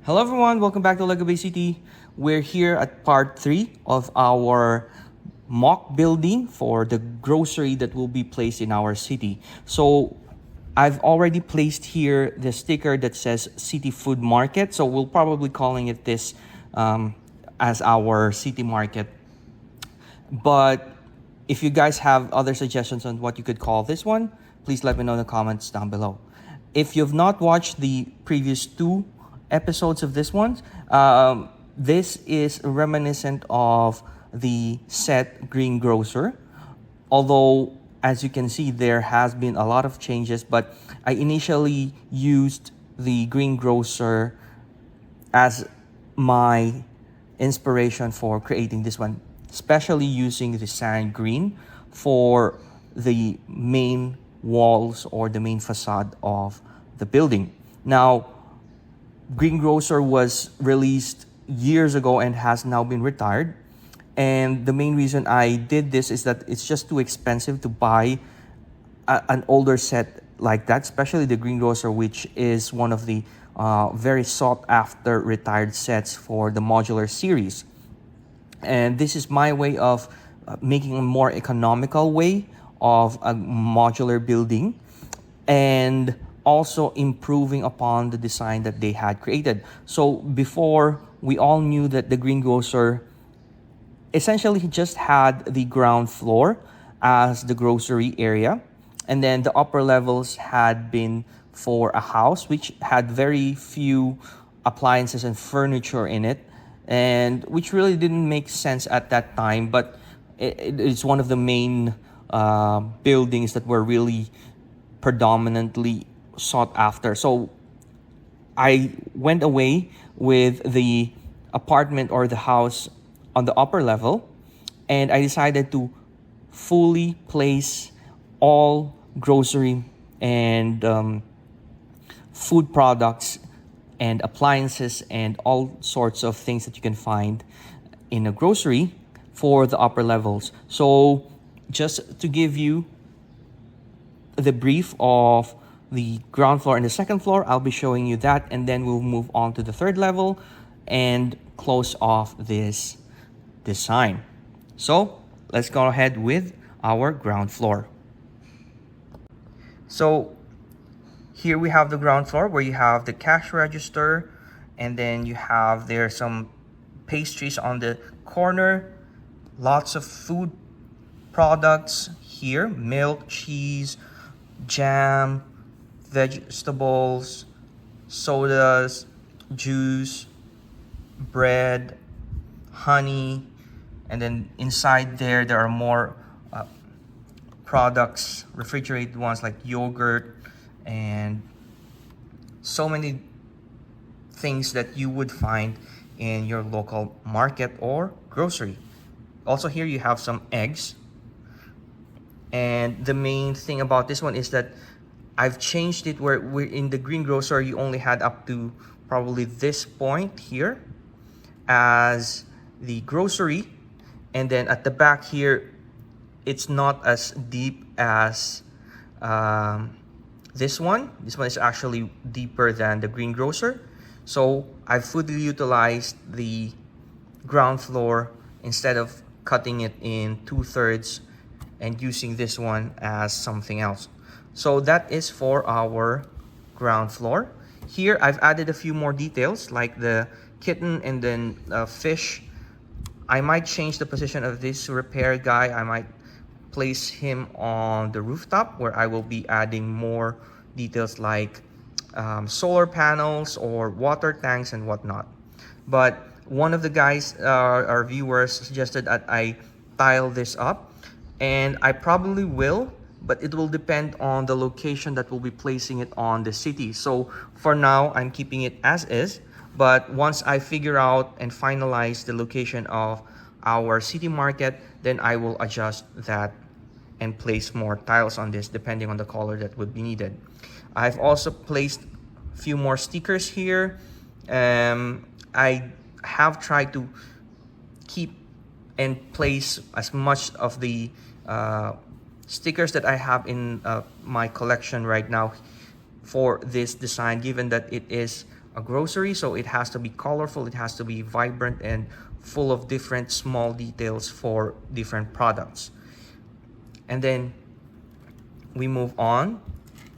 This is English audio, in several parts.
Hello everyone, welcome back to Lego Bay City. We're here at part 3 of our mock building for the grocery that will be placed in our city. So I've already placed here the sticker that says City Food Market. So we'll probably calling it this as our city market. But if you guys have other suggestions on what you could call this one, please let me know in the comments down below. If you've not watched the previous 2 episodes of this one, this is reminiscent of the set Green Grocer. Although, as you can see, there has been a lot of changes, but I initially used the Green Grocer as my inspiration for creating this one, especially using the sand green for the main walls or the main facade of the building. Now, Green Grocer was released years ago and has now been retired. And the main reason I did this is that it's just too expensive to buy an older set like that, especially the Green Grocer, which is one of the very sought after retired sets for the modular series. And this is my way of making a more economical way of a modular building and also improving upon the design that they had created. So before, we all knew that the Green Grocer essentially just had the ground floor as the grocery area, and then the upper levels had been for a house which had very few appliances and furniture in it, and which really didn't make sense at that time, but it's one of the main buildings that were really predominantly sought after. So I went away with the apartment or the house on the upper level, and I decided to fully place all grocery and food products and appliances and all sorts of things that you can find in a grocery for the upper levels. So just to give you the brief of the ground floor and the second floor, I'll be showing you that, and then we'll move on to the third level and close off this design. So let's go ahead with our ground floor. So here we have the ground floor where you have the cash register, and then you have there some pastries on the corner, lots of food products here, milk, cheese, jam, vegetables, sodas, juice, bread, honey, and then inside there are more products, refrigerated ones like yogurt, and so many things that you would find in your local market or grocery. Also here you have some eggs, and the main thing about this one is that I've changed it where we're in the Green Grocer you only had up to probably this point here as the grocery, and then at the back here it's not as deep as this one. This one is actually deeper than the Green Grocer. So I've fully utilized the ground floor instead of cutting it in 2/3 and using this one as something else. So that is for our ground floor. Here I've added a few more details like the kitten and then fish. I might change the position of this repair guy. I might place him on the rooftop where I will be adding more details like solar panels or water tanks and whatnot. But one of the guys, our viewers, suggested that I tile this up, and I probably will, but it will depend on the location that we'll be placing it on the city. So for now, I'm keeping it as is, but once I figure out and finalize the location of our city market, then I will adjust that and place more tiles on this depending on the color that would be needed. I've also placed a few more stickers here. I have tried to keep and place as much of the stickers that I have in my collection right now for this design, given that it is a grocery, so it has to be colorful, it has to be vibrant and full of different small details for different products. And then we move on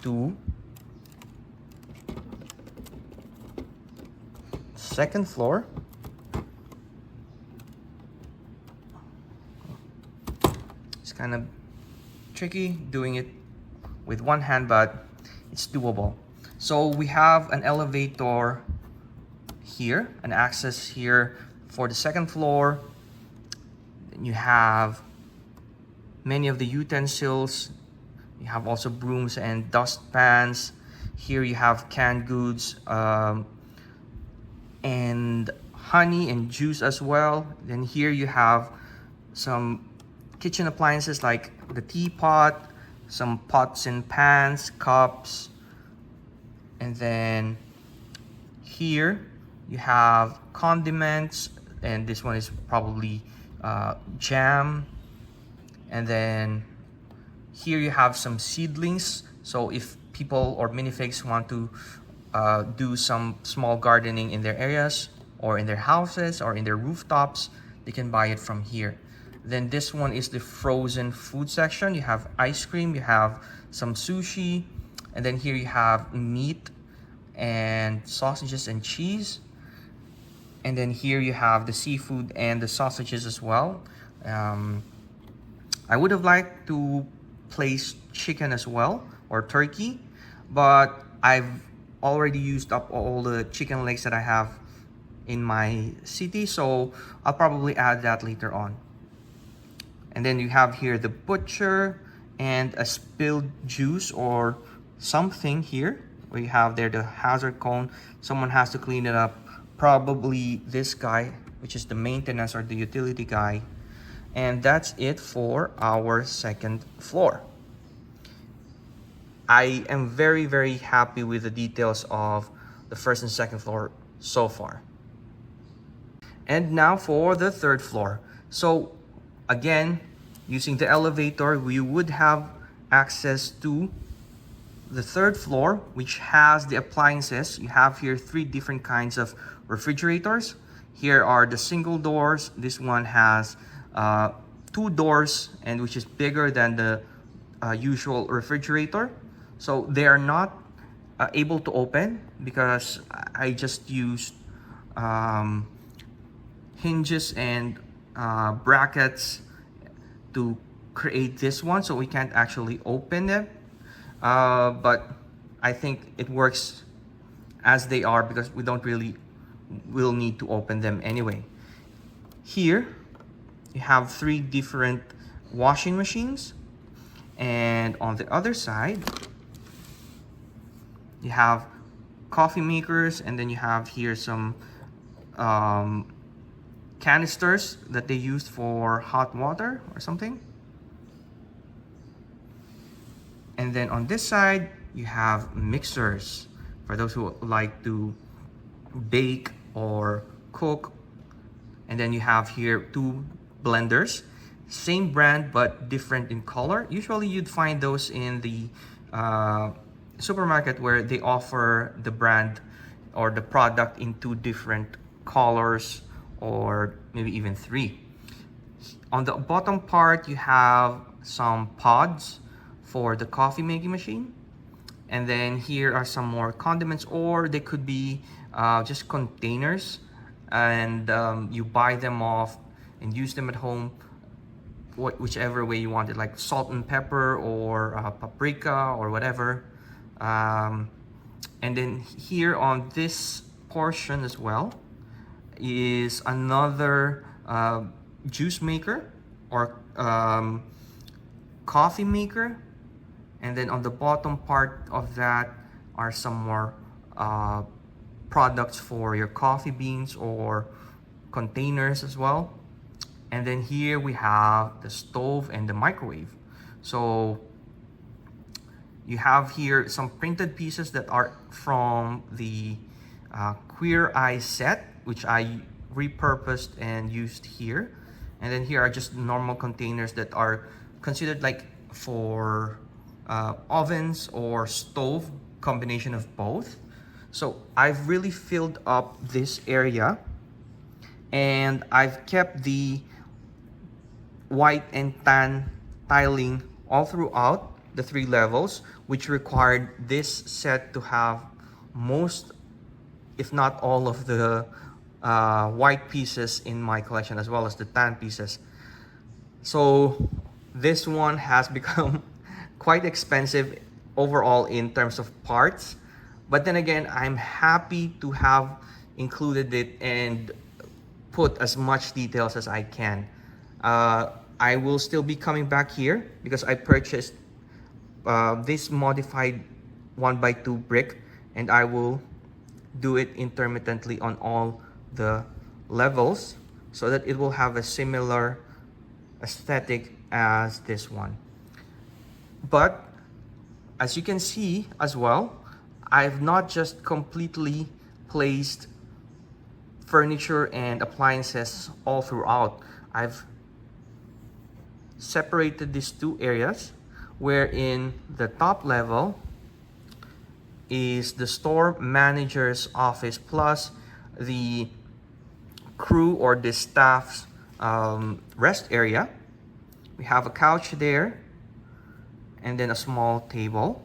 to second floor. It's kind of tricky doing it with one hand, but it's doable. So we have an elevator here, an access here for the second floor. Then you have many of the utensils. You have also brooms and dustpans. Here you have canned goods and honey and juice as well. Then here you have some kitchen appliances like the teapot, some pots and pans, cups. And then here you have condiments, and this one is probably jam. And then here you have some seedlings. So if people or minifigs want to do some small gardening in their areas or in their houses or in their rooftops, they can buy it from here. Then this one is the frozen food section. You have ice cream, you have some sushi, and then here you have meat and sausages and cheese. And then here you have the seafood and the sausages as well. I would have liked to place chicken as well, or turkey, but I've already used up all the chicken legs that I have in my city, so I'll probably add that later on. And then you have here the butcher and a spilled juice or something here. We have there the hazard cone. Someone has to clean it up. Probably this guy, which is the maintenance or the utility guy. And that's it for our second floor. I am very, very happy with the details of the first and second floor so far. And now for the third floor. So again, using the elevator, we would have access to the third floor, which has the appliances. You have here 3 different kinds of refrigerators. Here are the single doors. This one has 2 doors, and which is bigger than the usual refrigerator. So they are not able to open because I just used hinges and brackets to create this one, so we can't actually open them. But I think it works as they are because we don't really will need to open them anyway. Here you have 3 different washing machines, and on the other side you have coffee makers, and then you have here some canisters that they used for hot water or something. And then on this side you have mixers for those who like to bake or cook. And then you have here 2 blenders, same brand but different in color. Usually you'd find those in the supermarket where they offer the brand or the product in 2 different colors or maybe even 3. On the bottom part you have some pods for the coffee making machine, and then here are some more condiments, or they could be just containers, and you buy them off and use them at home whichever way you want it, like salt and pepper or paprika or whatever. And then here on this portion as well is another juice maker or coffee maker. And then on the bottom part of that are some more products for your coffee beans or containers as well. And then here we have the stove and the microwave. So you have here some printed pieces that are from the Queer Eye set, which I repurposed and used here. And then here are just normal containers that are considered like for ovens or stove, combination of both. So I've really filled up this area, and I've kept the white and tan tiling all throughout the 3 levels, which required this set to have most, if not all, of the white pieces in my collection, as well as the tan pieces. So this one has become quite expensive overall in terms of parts, but then again, I'm happy to have included it and put as much details as I can. I will still be coming back here because I purchased this modified 1x2 brick, and I will do it intermittently on all the levels so that it will have a similar aesthetic as this one. But as you can see as well, I've not just completely placed furniture and appliances all throughout. I've separated these 2 areas, wherein the top level is the store manager's office plus the crew or the staff's rest area. We have a couch there, and then a small table,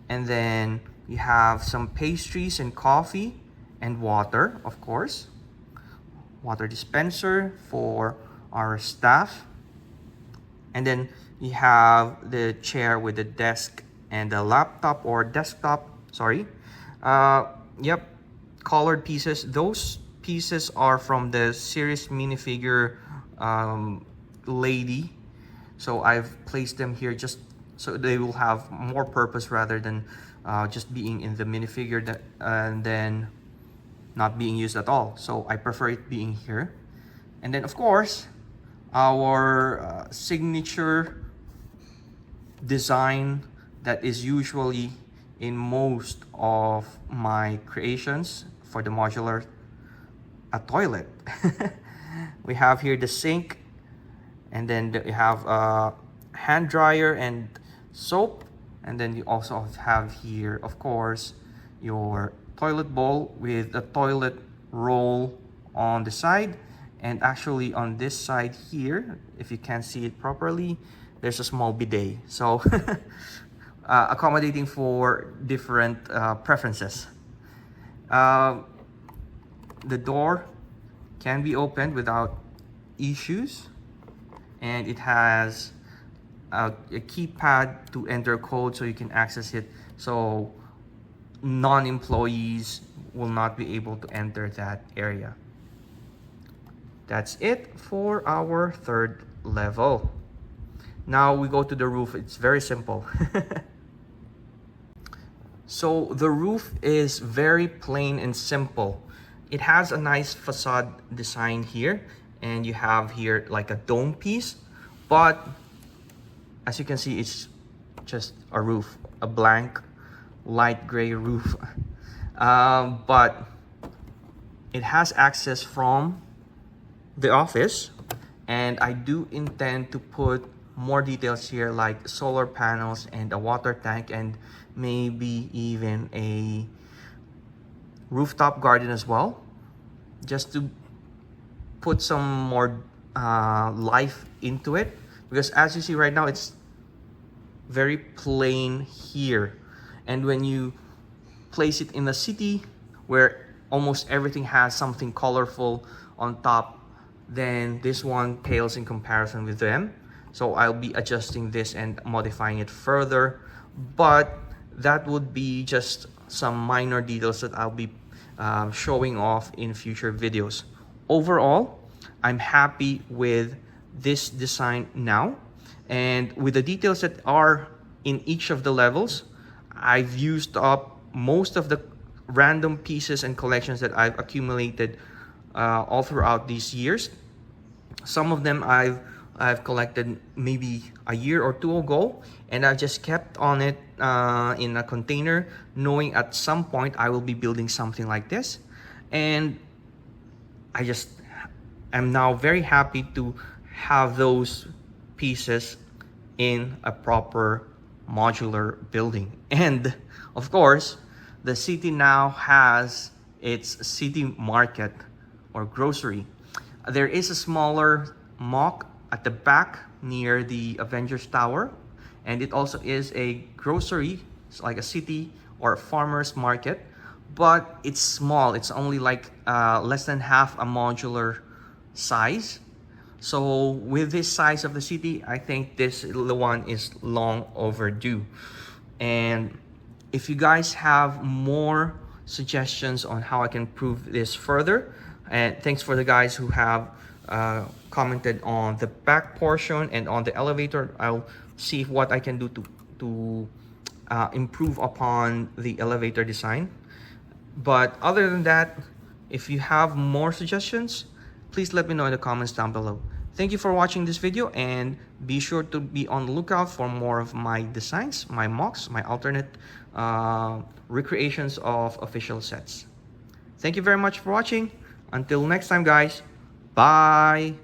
and then we have some pastries and coffee and water, of course, water dispenser for our staff, and then we have the chair with the desk and the laptop or desktop, sorry. Yep, colored pieces. Those pieces are from the series minifigure lady. So I've placed them here just so they will have more purpose rather than just being in the minifigure that, and then not being used at all. So I prefer it being here. And then of course, our signature design that is usually in most of my creations for the modular, a toilet. We have here the sink, and then we have a hand dryer and soap, and then you also have here, of course, your toilet bowl with a toilet roll on the side. And actually on this side here, if you can't see it properly, there's a small bidet. So accommodating for different preferences. The door can be opened without issues, and it has a keypad to enter code so you can access it, so non-employees will not be able to enter that area. That's it for our 3rd level. Now we go to the roof. It's very simple. So the roof is very plain and simple. It has a nice facade design here, and you have here like a dome piece, but as you can see, it's just a roof, a blank light gray roof. But it has access from the office, and I do intend to put more details here like solar panels and a water tank, and maybe even a rooftop garden as well, just to put some more life into it, because as you see right now, it's very plain here. And when you place it in a city where almost everything has something colorful on top, then this one pales in comparison with them. So I'll be adjusting this and modifying it further, but that would be just some minor details that I'll be showing off in future videos. Overall, I'm happy with this design now, and with the details that are in each of the levels. I've used up most of the random pieces and collections that I've accumulated all throughout these years. Some of them I've collected maybe a year or 2 ago, and I've just kept on it in a container, knowing at some point I will be building something like this. And I'm now very happy to have those pieces in a proper modular building. And of course, the city now has its city market or grocery. There is a smaller mock at the back near the Avengers Tower, and it also is a grocery. It's like a city or a farmer's market, but it's small. It's only like less than half a modular size. So with this size of the city, I think this one is long overdue. And if you guys have more suggestions on how I can improve this further, and thanks for the guys who have commented on the back portion and on the elevator, I'll see what I can do to improve upon the elevator design. But other than that, if you have more suggestions, please let me know in the comments down below. Thank you for watching this video, and be sure to be on the lookout for more of my designs, my mocks, my alternate recreations of official sets. Thank you very much for watching. Until next time, guys. Bye.